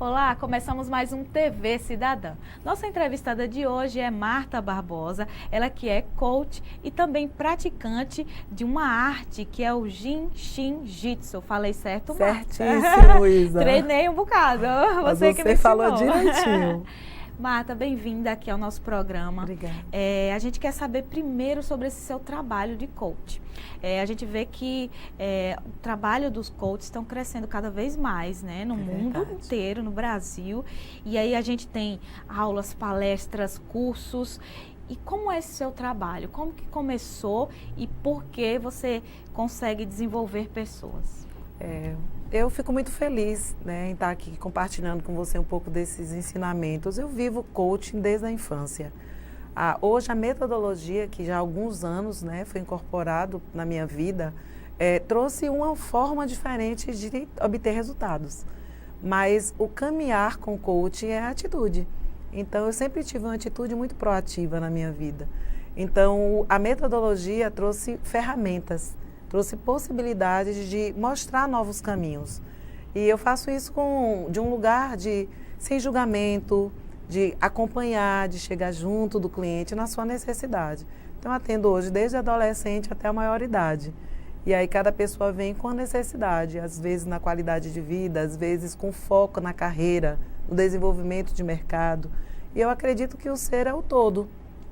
Olá, começamos mais um TV Cidadã. Nossa entrevistada de hoje é Marta Barbosa, ela que é coach e também praticante de uma arte que é o Jin Shin Jitsu. Falei certo, Marta? Certíssimo, Isa. Treinei um bocado. Você que me falou ensinou. direitinho. Marta, bem-vinda aqui ao nosso programa. Obrigada. A gente quer saber primeiro sobre esse seu trabalho de coach. A gente vê que o trabalho dos coaches estão crescendo cada vez mais, né? No mundo inteiro, no Brasil. E aí a gente tem aulas, palestras, cursos. E como é esse seu trabalho? Como que começou e por que você consegue desenvolver pessoas? Eu fico muito feliz, né, em estar aqui compartilhando com você um pouco desses ensinamentos. Eu vivo coaching desde a infância. Hoje a metodologia, que já há alguns anos, né, foi incorporado na minha vida, trouxe uma forma diferente de obter resultados. Mas o caminhar com coaching é a atitude. Então eu sempre tive uma atitude muito proativa na minha vida. Então a metodologia trouxe ferramentas, trouxe possibilidades de mostrar novos caminhos. E eu faço isso de um lugar sem julgamento, de acompanhar, de chegar junto do cliente na sua necessidade. Então, eu atendo hoje desde adolescente até a maioridade. E aí cada pessoa vem com a necessidade, às vezes na qualidade de vida, às vezes com foco na carreira, no desenvolvimento de mercado. E eu acredito que o ser é o todo,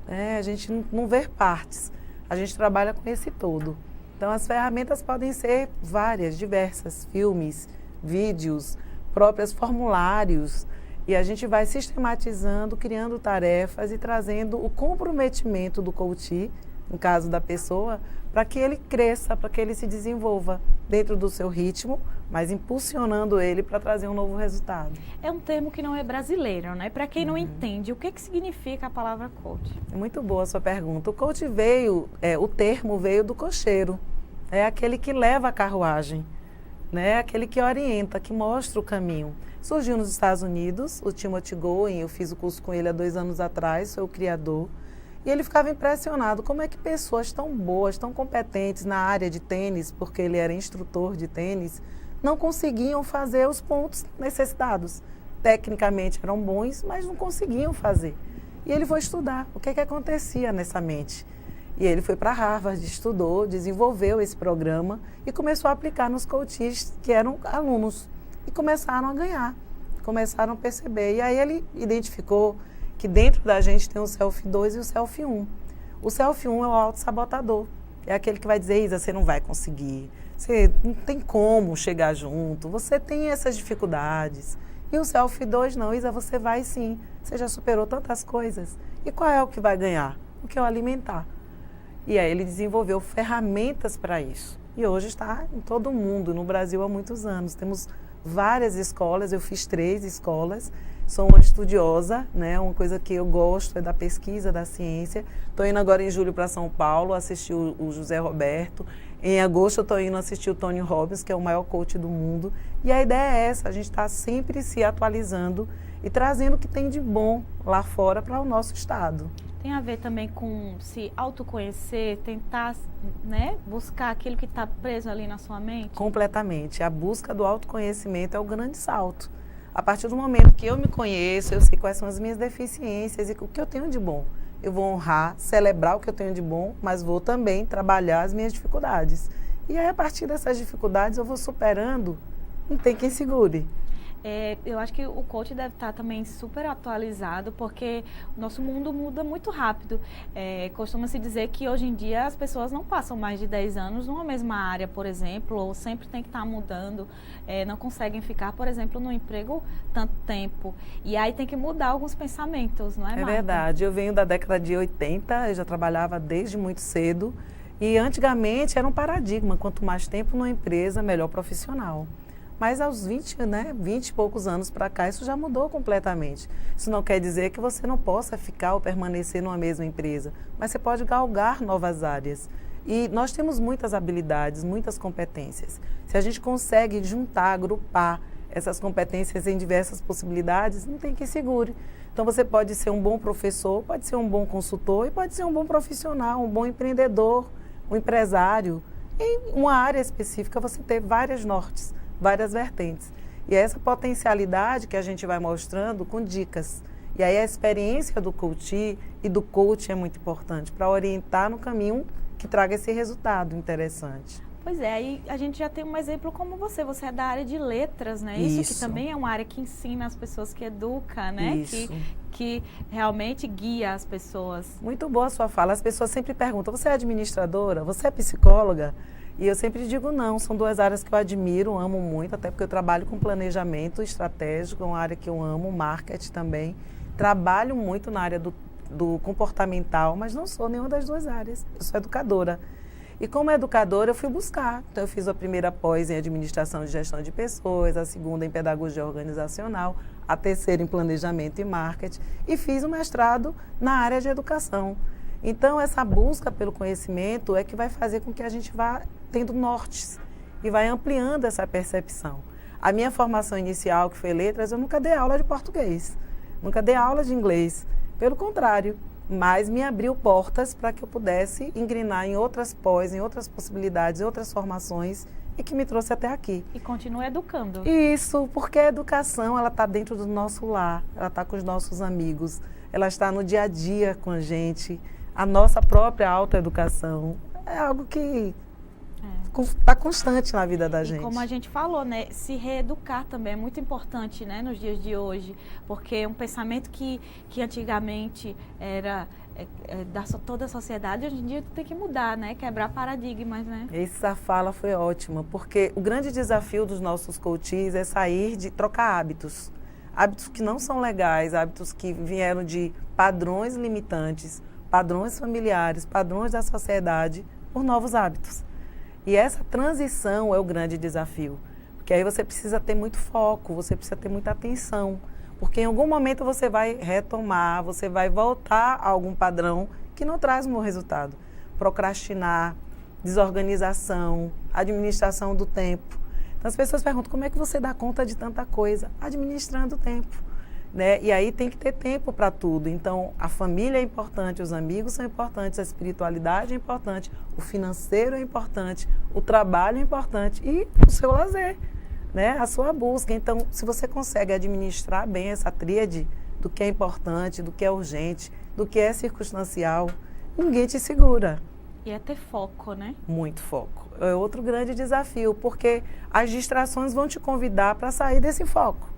né? A gente não vê partes, a gente trabalha com esse todo. Então, as ferramentas podem ser várias, diversas, filmes, vídeos, próprios formulários, e a gente vai sistematizando, criando tarefas e trazendo o comprometimento do coach, no caso da pessoa, para que ele cresça, para que ele se desenvolva dentro do seu ritmo, mas impulsionando ele para trazer um novo resultado. É um termo que não é brasileiro, né? Para quem não entende, o que significa a palavra coach? É muito boa a sua pergunta. O coach o termo veio do cocheiro. É aquele que leva a carruagem, né? Aquele que orienta, que mostra o caminho. Surgiu nos Estados Unidos, o Timothy Goen, eu fiz o curso com ele há 2 anos atrás, sou o criador. E ele ficava impressionado como é que pessoas tão boas, tão competentes na área de tênis, porque ele era instrutor de tênis, não conseguiam fazer os pontos necessitados. Tecnicamente eram bons, mas não conseguiam fazer. E ele foi estudar o que acontecia nessa mente. E ele foi para Harvard, estudou, desenvolveu esse programa e começou a aplicar nos coaches que eram alunos. E começaram a ganhar, começaram a perceber. E aí ele identificou que dentro da gente tem o Self 2 e o Self 1. O Self 1 é o autossabotador. É aquele que vai dizer, Isa, você não vai conseguir, você não tem como chegar junto, você tem essas dificuldades. E o Self 2 não, Isa, você vai sim, você já superou tantas coisas. E qual é o que vai ganhar? O que é o alimentar. E aí ele desenvolveu ferramentas para isso. E hoje está em todo o mundo, no Brasil há muitos anos. Temos várias escolas, eu fiz 3 escolas, sou uma estudiosa, né? Uma coisa que eu gosto é da pesquisa, da ciência. Estou indo agora em julho para São Paulo, assistir o José Roberto. Em agosto eu estou indo assistir o Tony Robbins, que é o maior coach do mundo. E a ideia é essa, a gente está sempre se atualizando e trazendo o que tem de bom lá fora para o nosso estado. Tem a ver também com se autoconhecer, tentar, né, buscar aquilo que está preso ali na sua mente? Completamente. A busca do autoconhecimento é o grande salto. A partir do momento que eu me conheço, eu sei quais são as minhas deficiências e o que eu tenho de bom. Eu vou honrar, celebrar o que eu tenho de bom, mas vou também trabalhar as minhas dificuldades. E aí, a partir dessas dificuldades, eu vou superando, não tem quem segure. Eu acho que o coach deve estar também super atualizado, porque o nosso mundo muda muito rápido. Costuma-se dizer que hoje em dia as pessoas não passam mais de 10 anos numa mesma área, por exemplo, ou sempre tem que estar mudando, não conseguem ficar, por exemplo, no emprego tanto tempo. E aí tem que mudar alguns pensamentos, não é, Marta? É verdade. Eu venho da década de 80, eu já trabalhava desde muito cedo, e antigamente era um paradigma, quanto mais tempo numa empresa, melhor profissional. Mas aos 20 e poucos anos para cá, isso já mudou completamente. Isso não quer dizer que você não possa ficar ou permanecer numa mesma empresa, mas você pode galgar novas áreas. E nós temos muitas habilidades, muitas competências. Se a gente consegue juntar, agrupar essas competências em diversas possibilidades, não tem quem segure. Então você pode ser um bom professor, pode ser um bom consultor e pode ser um bom profissional, um bom empreendedor, um empresário. Em uma área específica você tem vários nortes, várias vertentes. E é essa potencialidade que a gente vai mostrando com dicas. E aí a experiência do coach e do coach é muito importante para orientar no caminho que traga esse resultado interessante. Pois é, aí a gente já tem um exemplo como você é da área de letras, né? Isso que também é uma área que ensina as pessoas, que educa, né? Isso. Que realmente guia as pessoas. Muito boa a sua fala. As pessoas sempre perguntam, você é administradora? Você é psicóloga? E eu sempre digo não, são duas áreas que eu admiro, amo muito, até porque eu trabalho com planejamento estratégico, é uma área que eu amo, marketing também. Trabalho muito na área do comportamental, mas não sou nenhuma das duas áreas, eu sou educadora. E como educadora eu fui buscar, então eu fiz a primeira pós em administração e gestão de pessoas, a segunda em pedagogia organizacional, a terceira em planejamento e marketing e fiz um mestrado na área de educação. Então essa busca pelo conhecimento é que vai fazer com que a gente vá tendo nortes e vai ampliando essa percepção. A minha formação inicial, que foi letras, eu nunca dei aula de português, nunca dei aula de inglês, pelo contrário. Mas me abriu portas para que eu pudesse engrenar em outras pós, em outras possibilidades, em outras formações e que me trouxe até aqui. E continua educando. Isso, porque a educação ela está dentro do nosso lar, ela está com os nossos amigos, ela está no dia a dia com a gente, a nossa própria autoeducação. É algo que está constante na vida da gente. E como a gente falou, né, se reeducar também é muito importante, né, nos dias de hoje, porque um pensamento que antigamente era toda a sociedade, hoje em dia tem que mudar, né, quebrar paradigmas, né. Essa fala foi ótima, porque o grande desafio dos nossos coaches é sair de trocar hábitos. Hábitos que não são legais, hábitos que vieram de padrões limitantes, padrões familiares, padrões da sociedade, por novos hábitos. E essa transição é o grande desafio, porque aí você precisa ter muito foco, você precisa ter muita atenção, porque em algum momento você vai retomar, você vai voltar a algum padrão que não traz um bom resultado. Procrastinar, desorganização, administração do tempo. Então as pessoas perguntam, como é que você dá conta de tanta coisa? Administrando o tempo. Né? E aí tem que ter tempo para tudo. Então, a família é importante, os amigos são importantes, a espiritualidade é importante, o financeiro é importante, o trabalho é importante e o seu lazer, né? A sua busca. Então, se você consegue administrar bem essa tríade do que é importante, do que é urgente, do que é circunstancial, ninguém te segura. E é ter foco, né? Muito foco. É outro grande desafio, porque as distrações vão te convidar para sair desse foco.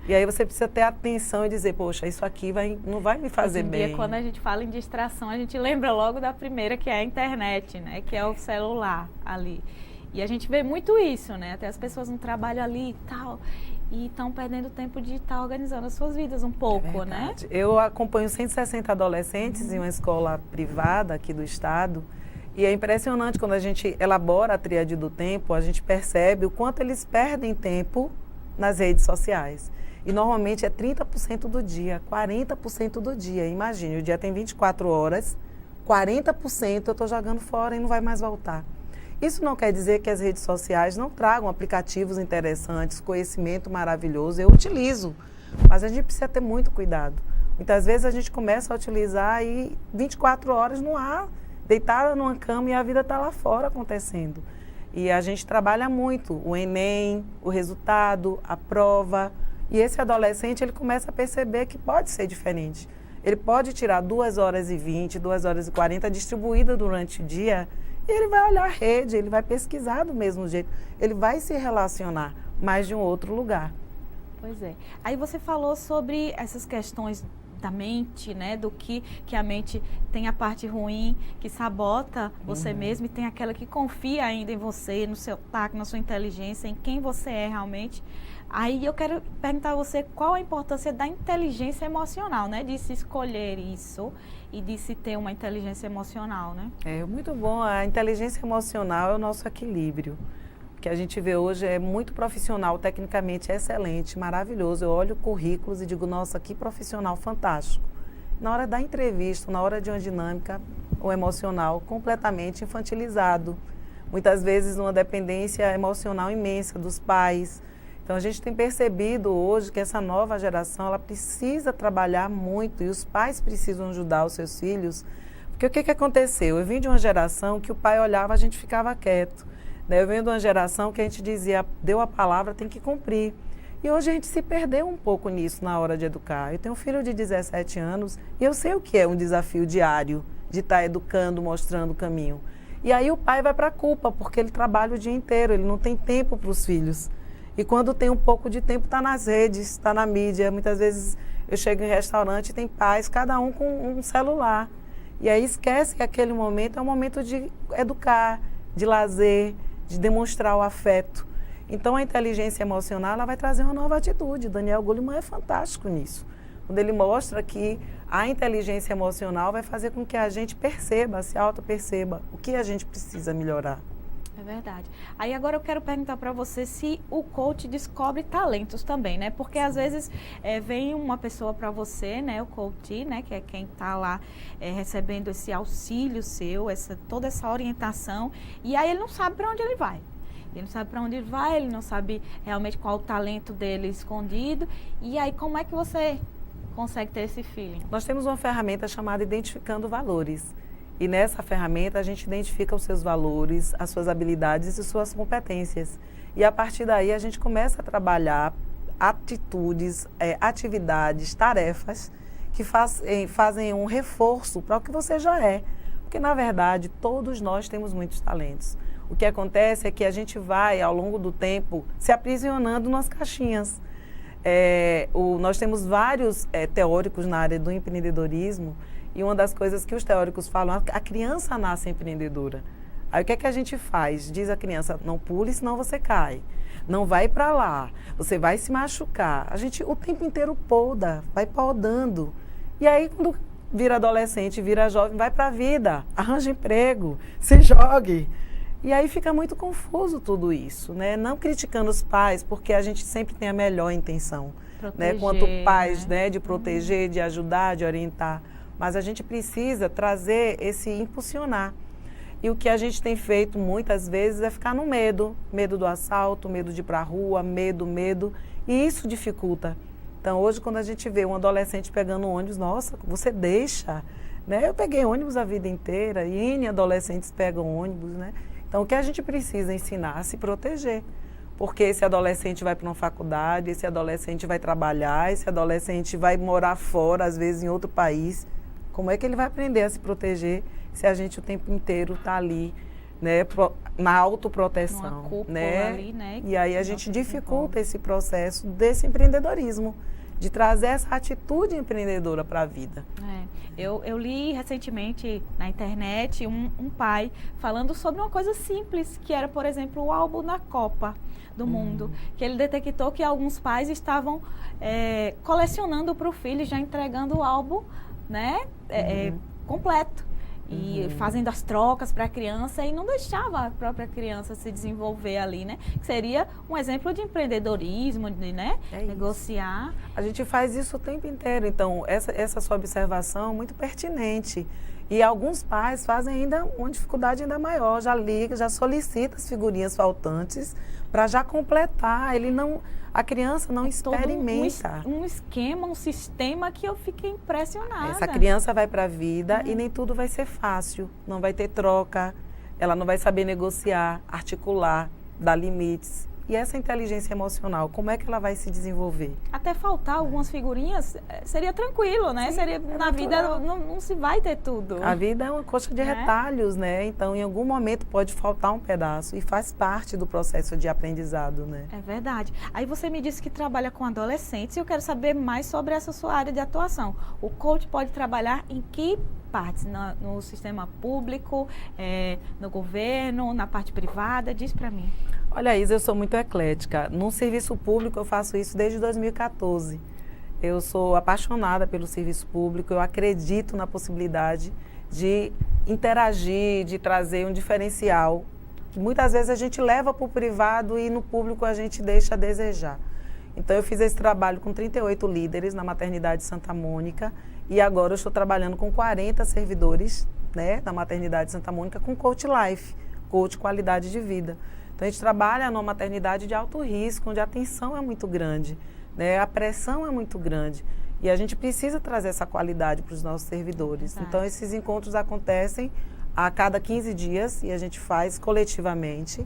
E aí você precisa ter atenção e dizer, poxa, isso aqui não vai me fazer bem. Hoje em dia, quando a gente fala em distração, a gente lembra logo da primeira, que é a internet, né? Que é o celular ali. E a gente vê muito isso, né? Até as pessoas no trabalho ali e tal, e estão perdendo tempo de estar organizando as suas vidas um pouco, né? Eu acompanho 160 adolescentes em uma escola privada aqui do estado, e é impressionante quando a gente elabora a tríade do tempo, a gente percebe o quanto eles perdem tempo nas redes sociais. E normalmente é 30% do dia, 40% do dia. Imagine, o dia tem 24 horas, 40% eu estou jogando fora e não vai mais voltar. Isso não quer dizer que as redes sociais não tragam aplicativos interessantes, conhecimento maravilhoso, eu utilizo, mas a gente precisa ter muito cuidado. Muitas vezes a gente começa a utilizar e 24 horas no ar, deitada numa cama e a vida está lá fora acontecendo. E a gente trabalha muito, o Enem, o resultado, a prova. E esse adolescente, ele começa a perceber que pode ser diferente. Ele pode tirar 2h20, 2h40 distribuída durante o dia e ele vai olhar a rede, ele vai pesquisar do mesmo jeito. Ele vai se relacionar, mas de um outro lugar. Pois é. Aí você falou sobre essas questões da mente, né? Do que a mente tem a parte ruim, que sabota você mesmo, e tem aquela que confia ainda em você, no seu tato, na sua inteligência, em quem você é realmente. Aí eu quero perguntar a você qual a importância da inteligência emocional, né? De se escolher isso e de se ter uma inteligência emocional, né? É muito bom. A inteligência emocional é o nosso equilíbrio. O que a gente vê hoje é muito profissional, tecnicamente excelente, maravilhoso. Eu olho currículos e digo, nossa, que profissional fantástico. Na hora da entrevista, na hora de uma dinâmica, o emocional completamente infantilizado. Muitas vezes uma dependência emocional imensa dos pais. Então, a gente tem percebido hoje que essa nova geração, ela precisa trabalhar muito e os pais precisam ajudar os seus filhos. Porque o que aconteceu? Eu vim de uma geração que o pai olhava, a gente ficava quieto. Eu venho de uma geração que a gente dizia, deu a palavra, tem que cumprir. E hoje a gente se perdeu um pouco nisso na hora de educar. Eu tenho um filho de 17 anos e eu sei o que é um desafio diário de estar educando, mostrando o caminho. E aí o pai vai para a culpa, porque ele trabalha o dia inteiro, ele não tem tempo para os filhos. E quando tem um pouco de tempo, está nas redes, está na mídia. Muitas vezes eu chego em restaurante e tem pais, cada um com um celular. E aí esquece que aquele momento é um momento de educar, de lazer, de demonstrar o afeto. Então a inteligência emocional ela vai trazer uma nova atitude. Daniel Goleman é fantástico nisso. Quando ele mostra que a inteligência emocional vai fazer com que a gente perceba, se auto-perceba o que a gente precisa melhorar. É verdade. Aí agora eu quero perguntar para você se o coach descobre talentos também, né? Porque às vezes vem uma pessoa para você, né? O coach, né? Que é quem está lá recebendo esse auxílio seu, toda essa orientação. E aí ele não sabe para onde ele vai. Ele não sabe para onde ele vai, ele não sabe realmente qual o talento dele escondido. E aí como é que você consegue ter esse feeling? Nós temos uma ferramenta chamada Identificando Valores. E nessa ferramenta a gente identifica os seus valores, as suas habilidades e suas competências. E a partir daí a gente começa a trabalhar atitudes, atividades, tarefas que fazem um reforço para o que você já é. Porque na verdade todos nós temos muitos talentos. O que acontece é que a gente vai ao longo do tempo se aprisionando nas caixinhas. Nós temos vários teóricos na área do empreendedorismo e uma das coisas que os teóricos falam, a criança nasce empreendedora. Aí o que é que a gente faz? Diz a criança, não pule senão você cai, não vai para lá, você vai se machucar. A gente o tempo inteiro poda, vai podando. E aí quando vira adolescente, vira jovem, vai para a vida, arranja emprego, se jogue. E aí fica muito confuso tudo isso, né? Não criticando os pais, porque a gente sempre tem a melhor intenção, proteger, né? Quanto pais, né? De proteger, de ajudar, de orientar. Mas a gente precisa trazer impulsionar. E o que a gente tem feito muitas vezes é ficar no medo. Medo do assalto, medo de ir para a rua, medo. E isso dificulta. Então hoje quando a gente vê um adolescente pegando ônibus, nossa, você deixa, né? Eu peguei ônibus a vida inteira e N adolescentes pegam ônibus, né? Então, o que a gente precisa ensinar a se proteger, porque esse adolescente vai para uma faculdade, esse adolescente vai trabalhar, esse adolescente vai morar fora, às vezes em outro país. Como é que ele vai aprender a se proteger se a gente o tempo inteiro está ali, né, na autoproteção, né? Ali, né? E aí a gente dificulta esse processo desse empreendedorismo, de trazer essa atitude empreendedora para a vida. Eu li recentemente na internet um pai falando sobre uma coisa simples, que era, por exemplo, o álbum da Copa do Mundo, que ele detectou que alguns pais estavam colecionando para o filho, já entregando o álbum, né, completo. E fazendo as trocas para a criança e não deixava a própria criança se desenvolver ali, né? Que seria um exemplo de empreendedorismo, de, né? Negociar. A gente faz isso o tempo inteiro, então essa sua observação é muito pertinente. E alguns pais fazem ainda uma dificuldade ainda maior, já liga, já solicita as figurinhas para já completar. A criança não experimenta. Um esquema, um sistema que eu fiquei impressionada. Essa criança vai para a vida e nem tudo vai ser fácil, não vai ter troca, ela não vai saber negociar, articular, dar limites. E essa inteligência emocional, como é que ela vai se desenvolver? Até faltar algumas figurinhas seria tranquilo, né? Sim, seria na vida não se vai ter tudo. A vida é uma coxa de retalhos, né? Então, em algum momento pode faltar um pedaço e faz parte do processo de aprendizado, né? É verdade. Aí você me disse que trabalha com adolescentes e eu quero saber mais sobre essa sua área de atuação. O coach pode trabalhar em que partes? No sistema público, no governo, na parte privada? Diz para mim. Olha, Isa, eu sou muito eclética. No serviço público eu faço isso desde 2014. Eu sou apaixonada pelo serviço público, eu acredito na possibilidade de interagir, de trazer um diferencial. Muitas vezes a gente leva para o privado e no público a gente deixa a desejar. Então eu fiz esse trabalho com 38 líderes na maternidade Santa Mônica e agora eu estou trabalhando com 40 servidores, né, na maternidade Santa Mônica com Coach Life, Coach Qualidade de Vida. Então, a gente trabalha numa maternidade de alto risco, onde a tensão é muito grande, né? A pressão é muito grande. E a gente precisa trazer essa qualidade para os nossos servidores. Então, esses encontros acontecem a cada 15 dias e a gente faz coletivamente.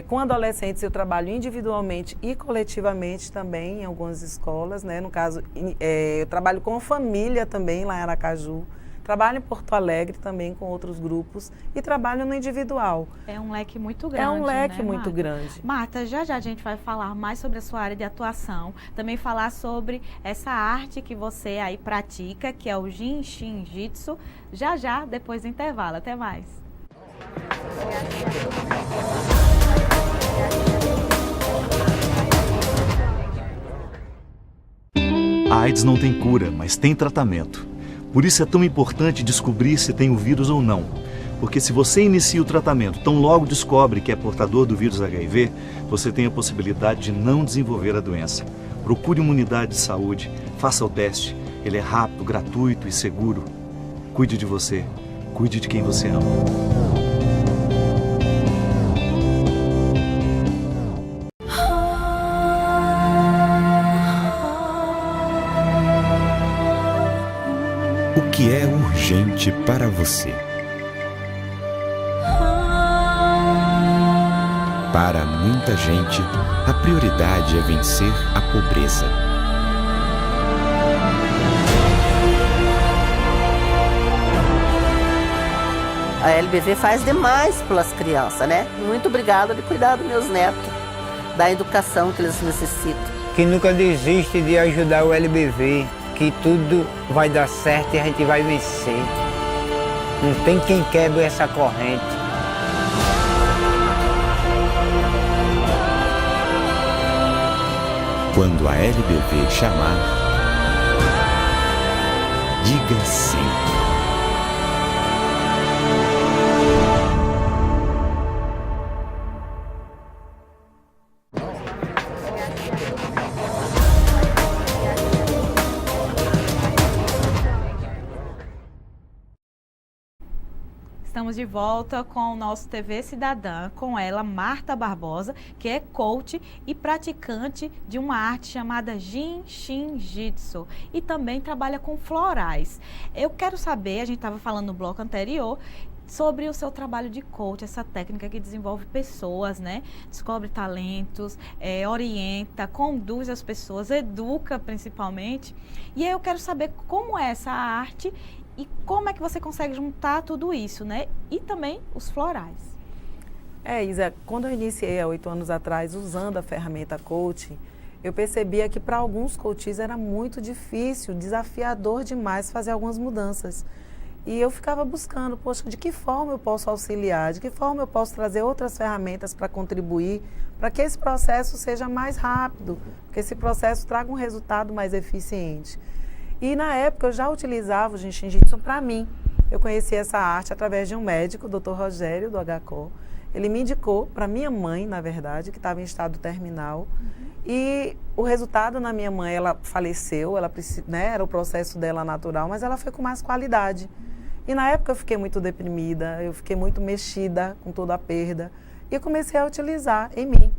Com adolescentes eu trabalho individualmente e coletivamente também em algumas escolas, né? No caso, eu trabalho com família também lá em Aracaju. Trabalho em Porto Alegre também com outros grupos e trabalho no individual. É um leque muito grande, É um leque né, muito Marta? grande. Marta, já a gente vai falar mais sobre a sua área de atuação, também falar sobre essa arte que você aí pratica, que é o Jinshin Jitsu, já depois do intervalo. Até mais. A AIDS não tem cura, mas tem tratamento. Por isso é tão importante descobrir se tem o vírus ou não. Porque se você inicia o tratamento, tão logo descobre que é portador do vírus HIV, você tem a possibilidade de não desenvolver a doença. Procure uma unidade de saúde, faça o teste. Ele é rápido, gratuito e seguro. Cuide de você, cuide de quem você ama. O que é urgente para você? Para muita gente, a prioridade é vencer a pobreza. A LBV faz demais pelas crianças, né? Muito obrigada de cuidar dos meus netos, da educação que eles necessitam. Que nunca desiste de ajudar o LBV. Que tudo vai dar certo e a gente vai vencer. Não tem quem quebre essa corrente. Quando a LBV chamar, diga sim. Estamos de volta com o nosso TV Cidadã, com ela, Marta Barbosa, que é coach e praticante de uma arte chamada Jinshin Jitsu e também trabalha com florais. Eu quero saber, a gente estava falando no bloco anterior, sobre o seu trabalho de coach, essa técnica que desenvolve pessoas, né? Descobre talentos, orienta, conduz as pessoas, educa principalmente. E aí eu quero saber como é essa arte e como é que você consegue juntar tudo isso, né? E também os florais. Isa, quando eu iniciei há 8 anos atrás, usando a ferramenta coaching, eu percebia que para alguns coaches era muito difícil, desafiador demais fazer algumas mudanças. E eu ficava buscando, poxa, de que forma eu posso auxiliar, de que forma eu posso trazer outras ferramentas para contribuir, para que esse processo seja mais rápido, que esse processo traga um resultado mais eficiente. E na época eu já utilizava o Jinshin Jitsu para mim. Eu conheci essa arte através de um médico, o Dr. Rogério, do HCO. Ele me indicou para minha mãe, na verdade, que estava em estado terminal. E o resultado na minha mãe, ela faleceu, ela, né, era o processo dela natural, mas ela foi com mais qualidade. E na época eu fiquei muito deprimida, eu fiquei muito mexida com toda a perda. E eu comecei a utilizar em mim.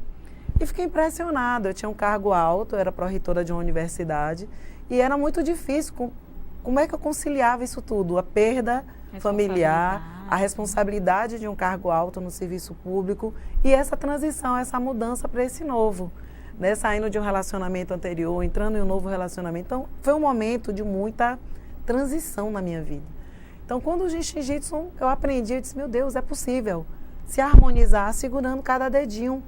E fiquei impressionada, eu tinha um cargo alto, eu era pró-reitora de uma universidade. E era muito difícil, como é que eu conciliava isso tudo? A perda familiar, a responsabilidade de um cargo alto no serviço público e essa transição, essa mudança para esse novo. Né? Saindo de um relacionamento anterior, entrando em um novo relacionamento. Então, foi um momento de muita transição na minha vida. Então, quando o Jinshin Jitsu eu aprendi, eu disse, meu Deus, é possível se harmonizar segurando cada dedinho.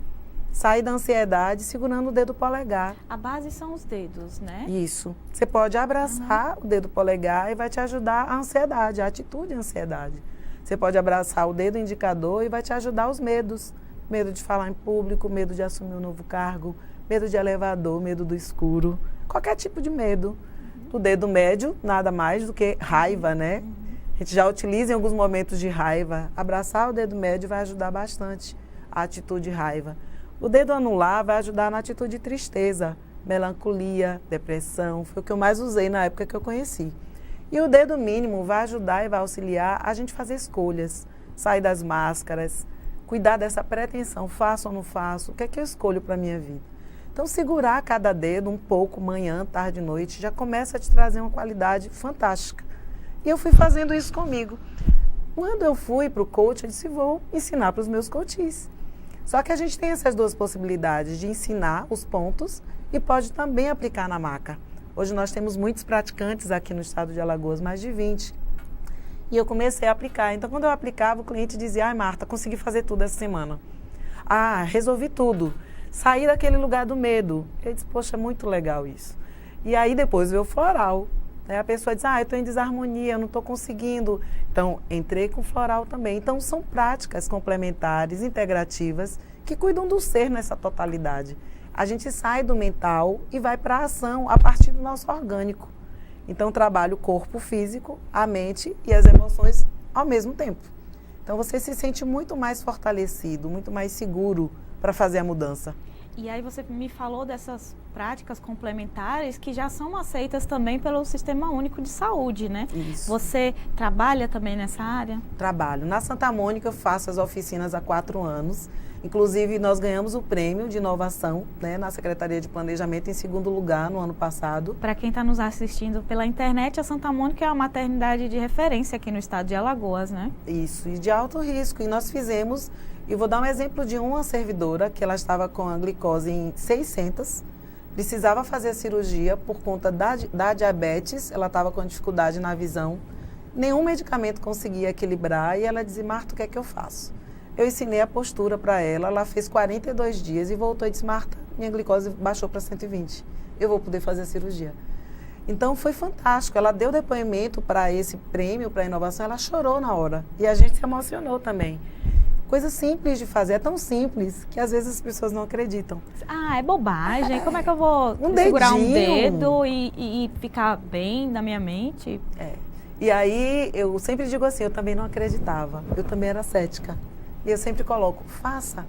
Sair da ansiedade segurando o dedo polegar. A base são os dedos, né? Isso. Você pode abraçar o dedo polegar e vai te ajudar a ansiedade, a atitude de ansiedade. Você pode abraçar o dedo indicador e vai te ajudar os medos. Medo de falar em público, medo de assumir um novo cargo, medo de elevador, medo do escuro. Qualquer tipo de medo. O dedo médio, nada mais do que raiva, né? A gente já utiliza em alguns momentos de raiva. Abraçar o dedo médio vai ajudar bastante a atitude de raiva. O dedo anular vai ajudar na atitude de tristeza, melancolia, depressão. Foi o que eu mais usei na época que eu conheci. E o dedo mínimo vai ajudar e vai auxiliar a gente fazer escolhas, sair das máscaras, cuidar dessa pretensão, faço ou não faço, o que é que eu escolho para a minha vida. Então, segurar cada dedo um pouco, manhã, tarde, noite, já começa a te trazer uma qualidade fantástica. E eu fui fazendo isso comigo. Quando eu fui para o coach, eu disse, vou ensinar para os meus coaches. Só que a gente tem essas duas possibilidades de ensinar os pontos e pode também aplicar na maca. Hoje nós temos muitos praticantes aqui no estado de Alagoas, mais de 20. E eu comecei a aplicar. Então, quando eu aplicava, o cliente dizia: ai, Marta, consegui fazer tudo essa semana. Ah, resolvi tudo. Saí daquele lugar do medo. Eu disse: poxa, é muito legal isso. E aí depois veio o floral. A pessoa diz: ah, eu estou em desarmonia, eu não estou conseguindo. Então, entrei com floral também. Então, são práticas complementares, integrativas, que cuidam do ser nessa totalidade. A gente sai do mental e vai para a ação a partir do nosso orgânico. Então, trabalho o corpo físico, a mente e as emoções ao mesmo tempo. Então, você se sente muito mais fortalecido, muito mais seguro para fazer a mudança. E aí você me falou dessas práticas complementares que já são aceitas também pelo Sistema Único de Saúde, né? Isso. Você trabalha também nessa área? Trabalho. Na Santa Mônica eu faço as oficinas há 4 anos. Inclusive, nós ganhamos o prêmio de inovação, né, na Secretaria de Planejamento em 2º lugar no ano passado. Para quem está nos assistindo pela internet, a Santa Mônica é uma maternidade de referência aqui no estado de Alagoas, né? Isso, e de alto risco. E nós fizemos, e vou dar um exemplo de uma servidora que ela estava com a glicose em 600, precisava fazer a cirurgia por conta da diabetes, ela estava com dificuldade na visão, nenhum medicamento conseguia equilibrar e ela dizia: Marta, o que é que eu faço? Eu ensinei a postura para ela, ela fez 42 dias e voltou e disse: Marta, minha glicose baixou para 120, eu vou poder fazer a cirurgia. Então foi fantástico, ela deu depoimento para esse prêmio, para a inovação, ela chorou na hora e a gente se emocionou também. Coisa simples de fazer, é tão simples que às vezes as pessoas não acreditam. Ah, é bobagem, como é que eu vou segurar um dedo e ficar bem na minha mente? É. E aí eu sempre digo assim, eu também não acreditava, eu também era cética. E eu sempre coloco: faça.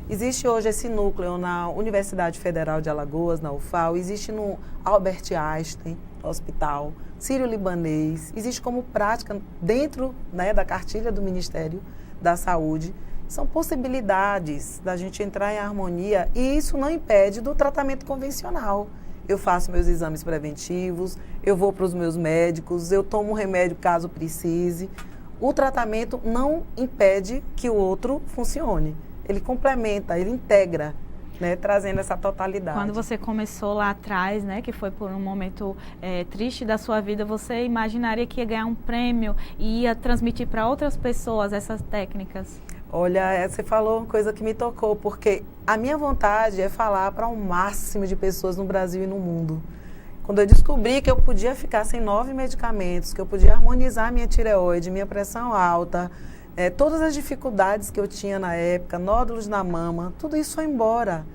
Existe hoje esse núcleo na Universidade Federal de Alagoas, na UFAL, existe no Albert Einstein Hospital, Sírio-Libanês, existe como prática dentro, né, da cartilha do Ministério da Saúde. São possibilidades da gente entrar em harmonia e isso não impede do tratamento convencional. Eu faço meus exames preventivos, eu vou para os meus médicos, eu tomo remédio caso precise. O tratamento não impede que o outro funcione. Ele complementa, ele integra, né, trazendo essa totalidade. Quando você começou lá atrás, né, que foi por um momento triste da sua vida, você imaginaria que ia ganhar um prêmio e ia transmitir para outras pessoas essas técnicas? Olha, você falou uma coisa que me tocou, porque a minha vontade é falar para um máximo de pessoas no Brasil e no mundo. Quando eu descobri que eu podia ficar sem 9 medicamentos, que eu podia harmonizar minha tireoide, minha pressão alta, todas as dificuldades que eu tinha na época, nódulos na mama, tudo isso foi embora.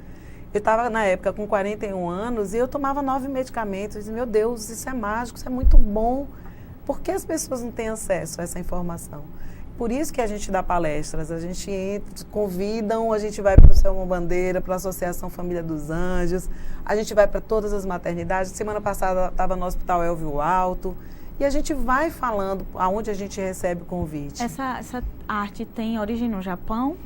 Eu estava na época com 41 anos e eu tomava 9 medicamentos. Eu disse: meu Deus, isso é mágico, isso é muito bom. Por que as pessoas não têm acesso a essa informação? Por isso que a gente dá palestras, a gente entra, convidam, a gente vai para o Selma Bandeira, para a Associação Família dos Anjos, a gente vai para todas as maternidades. Semana passada estava no Hospital Elvio Alto e a gente vai falando aonde a gente recebe o convite. Essa arte tem origem no Japão?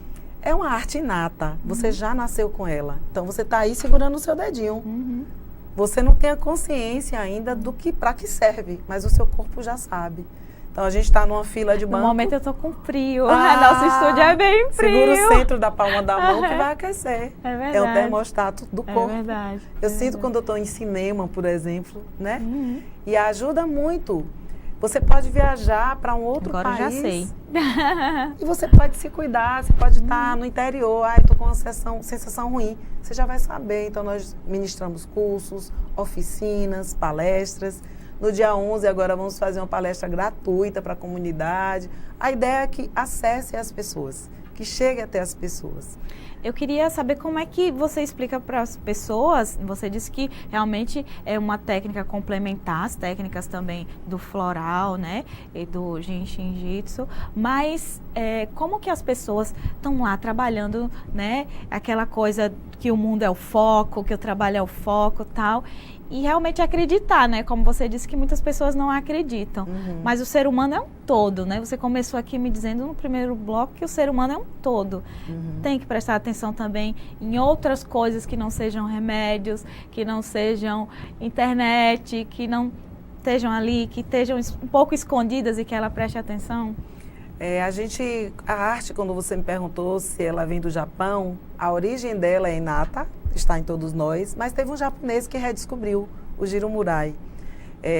É uma arte inata, você já nasceu com ela, então você está aí segurando o seu dedinho. Você não tem a consciência ainda do que, para que serve, mas o seu corpo já sabe. Então, a gente está numa fila de banco. No momento eu estou com frio. Nosso estúdio é bem frio. Segura o centro da palma da mão que vai aquecer. É verdade. É o termostato do corpo. É verdade. Eu sinto quando eu estou em cinema, por exemplo, né? E ajuda muito. Você pode viajar para um outro país. Agora já sei. E você pode se cuidar, você pode estar no interior. Ah, estou com uma sensação ruim. Você já vai saber. Então, nós ministramos cursos, oficinas, palestras. No dia 11, agora vamos fazer uma palestra gratuita para a comunidade. A ideia é que acesse as pessoas, que chegue até as pessoas. Eu queria saber como é que você explica para as pessoas, você disse que realmente é uma técnica complementar, as técnicas também do floral, né, e do Jinshin Jitsu, mas como que as pessoas estão lá trabalhando, né, aquela coisa que o mundo é o foco, que o trabalho é o foco e tal, e realmente acreditar, né? Como você disse que muitas pessoas não acreditam. Mas o ser humano é um todo, né? Você começou aqui me dizendo no primeiro bloco que o ser humano é um todo. Tem que prestar atenção também em outras coisas que não sejam remédios, que não sejam internet, que não estejam ali, que estejam um pouco escondidas e que ela preste atenção. A arte, quando você me perguntou se ela vem do Japão, a origem dela é inata, está em todos nós, mas teve um japonês que redescobriu o Jiro Murai,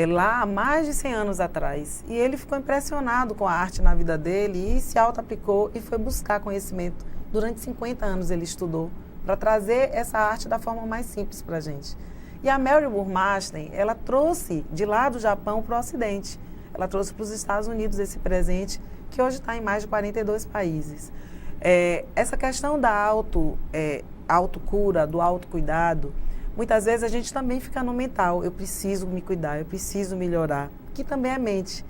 lá há mais de 100 anos atrás. E ele ficou impressionado com a arte na vida dele e se auto-aplicou e foi buscar conhecimento. Durante 50 anos ele estudou para trazer essa arte da forma mais simples para a gente. E a Mary Burmastern, ela trouxe de lá do Japão para o Ocidente. Ela trouxe para os Estados Unidos esse presente, que hoje está em mais de 42 países. Essa questão da autocura, do autocuidado, muitas vezes a gente também fica no mental. Eu preciso me cuidar, eu preciso melhorar, que também é mente.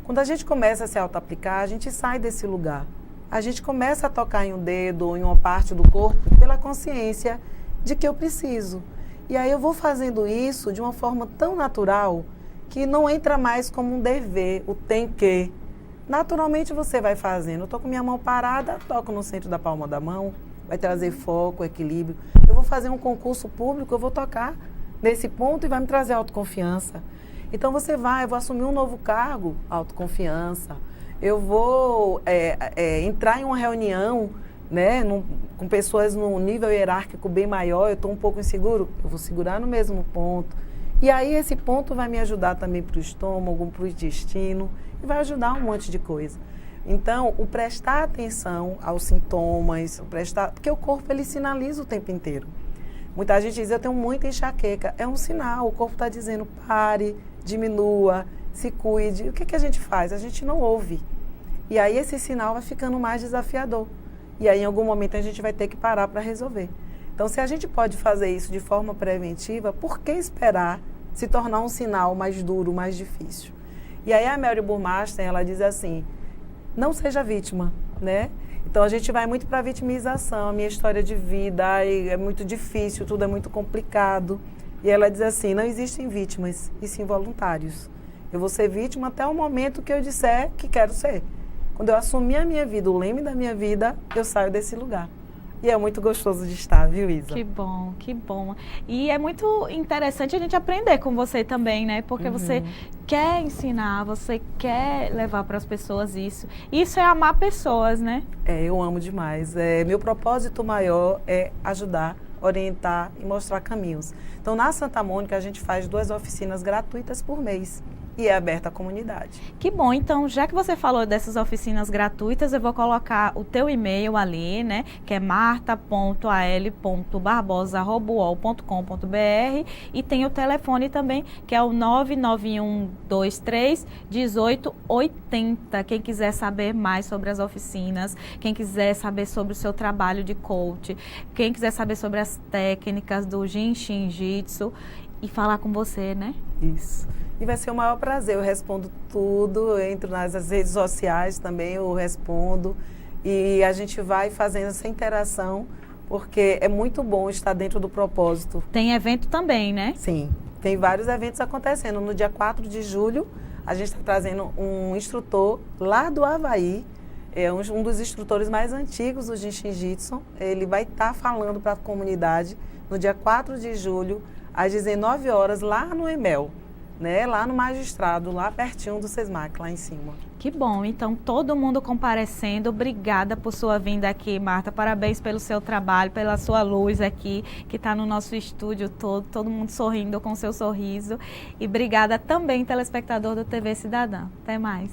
Quando a gente começa a se auto-aplicar, a gente sai desse lugar. A gente começa a tocar em um dedo ou em uma parte do corpo pela consciência de que eu preciso. E aí eu vou fazendo isso de uma forma tão natural que não entra mais como um dever, o tem que. Naturalmente você vai fazendo. Eu estou com minha mão parada, toco no centro da palma da mão, vai trazer foco, equilíbrio. Eu vou fazer um concurso público, eu vou tocar nesse ponto e vai me trazer autoconfiança. Então eu vou assumir um novo cargo, autoconfiança. Eu vou entrar em uma reunião, né, com pessoas num nível hierárquico bem maior, eu estou um pouco inseguro, eu vou segurar no mesmo ponto. E aí esse ponto vai me ajudar também para o estômago, para o intestino, e vai ajudar um monte de coisa. Então, o prestar atenção aos sintomas, porque o corpo ele sinaliza o tempo inteiro. Muita gente diz, eu tenho muita enxaqueca. É um sinal, o corpo está dizendo, pare, diminua, se cuide. O que a gente faz? A gente não ouve. E aí esse sinal vai ficando mais desafiador. E aí em algum momento a gente vai ter que parar para resolver. Então, se a gente pode fazer isso de forma preventiva, por que esperar se tornar um sinal mais duro, mais difícil? E aí a Mary Burmastern, ela diz assim, não seja vítima, né? Então a gente vai muito para a vitimização, a minha história de vida é muito difícil, tudo é muito complicado. E ela diz assim, não existem vítimas, e sim voluntários. Eu vou ser vítima até o momento que eu disser que quero ser. Quando eu assumir a minha vida, o leme da minha vida, eu saio desse lugar. E é muito gostoso de estar, viu, Isa? Que bom, que bom. E é muito interessante a gente aprender com você também, né? Porque você quer ensinar, você quer levar para as pessoas isso. Isso é amar pessoas, né? Eu amo demais. Meu propósito maior é ajudar, orientar e mostrar caminhos. Então, na Santa Mônica, a gente faz 2 oficinas gratuitas por mês. E é aberta à comunidade. Que bom, então já que você falou dessas oficinas gratuitas, eu vou colocar o teu e-mail ali, né, que é marta.al.barbosa@uol.com.br e tem o telefone também, que é o 991231880. Quem quiser saber mais sobre as oficinas, quem quiser saber sobre o seu trabalho de coach, quem quiser saber sobre as técnicas do Jinshin Jitsu e falar com você, né? Isso. E vai ser o maior prazer, eu respondo tudo, eu entro nas redes sociais também, eu respondo. E a gente vai fazendo essa interação, porque é muito bom estar dentro do propósito. Tem evento também, né? Sim, tem vários eventos acontecendo. No dia 4 de julho, a gente está trazendo um instrutor lá do Havaí, um dos instrutores mais antigos do Jinshin Jitsu. Ele vai estar falando para a comunidade no dia 4 de julho, às 19 horas, lá no EMEL. Né, lá no Magistrado, lá pertinho do SESMAC, lá em cima. Que bom, então todo mundo comparecendo, obrigada por sua vinda aqui, Marta, parabéns pelo seu trabalho, pela sua luz aqui, que está no nosso estúdio todo mundo sorrindo com o seu sorriso, e obrigada também, telespectador do TV Cidadã. Até mais.